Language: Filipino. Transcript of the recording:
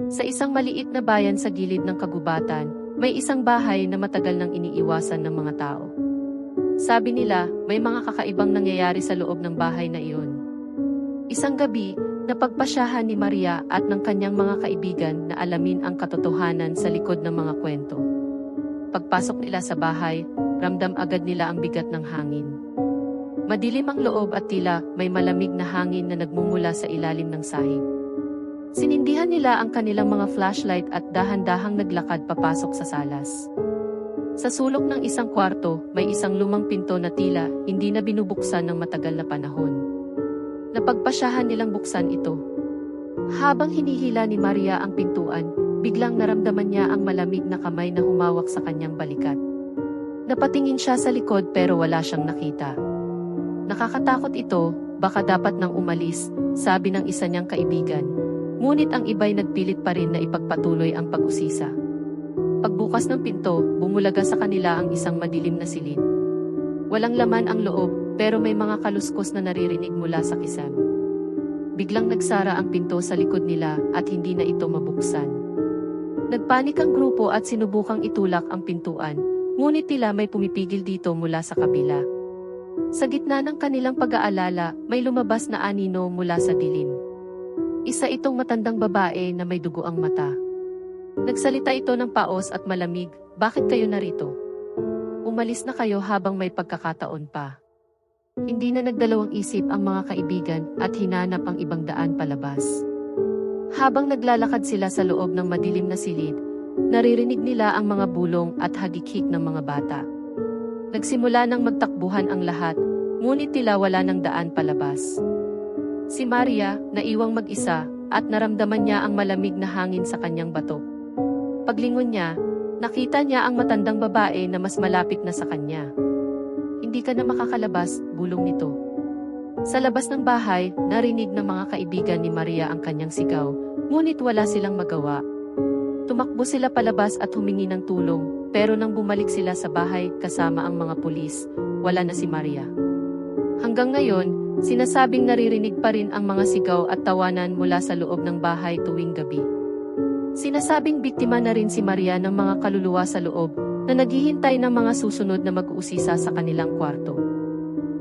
Sa isang maliit na bayan sa gilid ng kagubatan, may isang bahay na matagal nang iniiwasan ng mga tao. Sabi nila, may mga kakaibang nangyayari sa loob ng bahay na iyon. Isang gabi, napagpasyahan ni Maria at ng kanyang mga kaibigan na alamin ang katotohanan sa likod ng mga kwento. Pagpasok nila sa bahay, ramdam agad nila ang bigat ng hangin. Madilim ang loob at tila may malamig na hangin na nagmumula sa ilalim ng sahig. Sinindihan nila ang kanilang mga flashlight at dahan-dahang naglakad papasok sa salas. Sa sulok ng isang kwarto, may isang lumang pinto na tila hindi na binubuksan ng matagal na panahon. Napagpasyahan nilang buksan ito. Habang hinihila ni Maria ang pintuan, biglang naramdaman niya ang malamig na kamay na humawak sa kanyang balikat. Napatingin siya sa likod pero wala siyang nakita. Nakakatakot ito, baka dapat nang umalis, sabi ng isa niyang kaibigan. Ngunit ang iba'y nagpilit pa rin na ipagpatuloy ang pag-usisa. Pagbukas ng pinto, bumulaga sa kanila ang isang madilim na silid. Walang laman ang loob, pero may mga kaluskos na naririnig mula sa kisame. Biglang nagsara ang pinto sa likod nila at hindi na ito mabuksan. Nagpanik ang grupo at sinubukang itulak ang pintuan, ngunit tila may pumipigil dito mula sa kabila. Sa gitna ng kanilang pag-aalala, may lumabas na anino mula sa dilim. Isa itong matandang babae na may dugo ang mata. Nagsalita ito ng paos at malamig, "Bakit kayo narito? Umalis na kayo habang may pagkakataon pa." Hindi na nagdalawang isip ang mga kaibigan at hinanap ang ibang daan palabas. Habang naglalakad sila sa loob ng madilim na silid, naririnig nila ang mga bulong at hagikik ng mga bata. Nagsimula ng magtakbuhan ang lahat, ngunit tila wala ng daan palabas. Si Maria, naiwang mag-isa, at naramdaman niya ang malamig na hangin sa kanyang batok. Paglingon niya, nakita niya ang matandang babae na mas malapit na sa kanya. "Hindi ka na makakalabas," bulong nito. Sa labas ng bahay, narinig ng mga kaibigan ni Maria ang kanyang sigaw, ngunit wala silang magawa. Tumakbo sila palabas at humingi ng tulong, pero nang bumalik sila sa bahay kasama ang mga pulis, wala na si Maria. Hanggang ngayon, sinasabing naririnig pa rin ang mga sigaw at tawanan mula sa loob ng bahay tuwing gabi. Sinasabing biktima na rin si Maria ng mga kaluluwa sa loob na naghihintay ng mga susunod na mag-uusisa sa kanilang kwarto.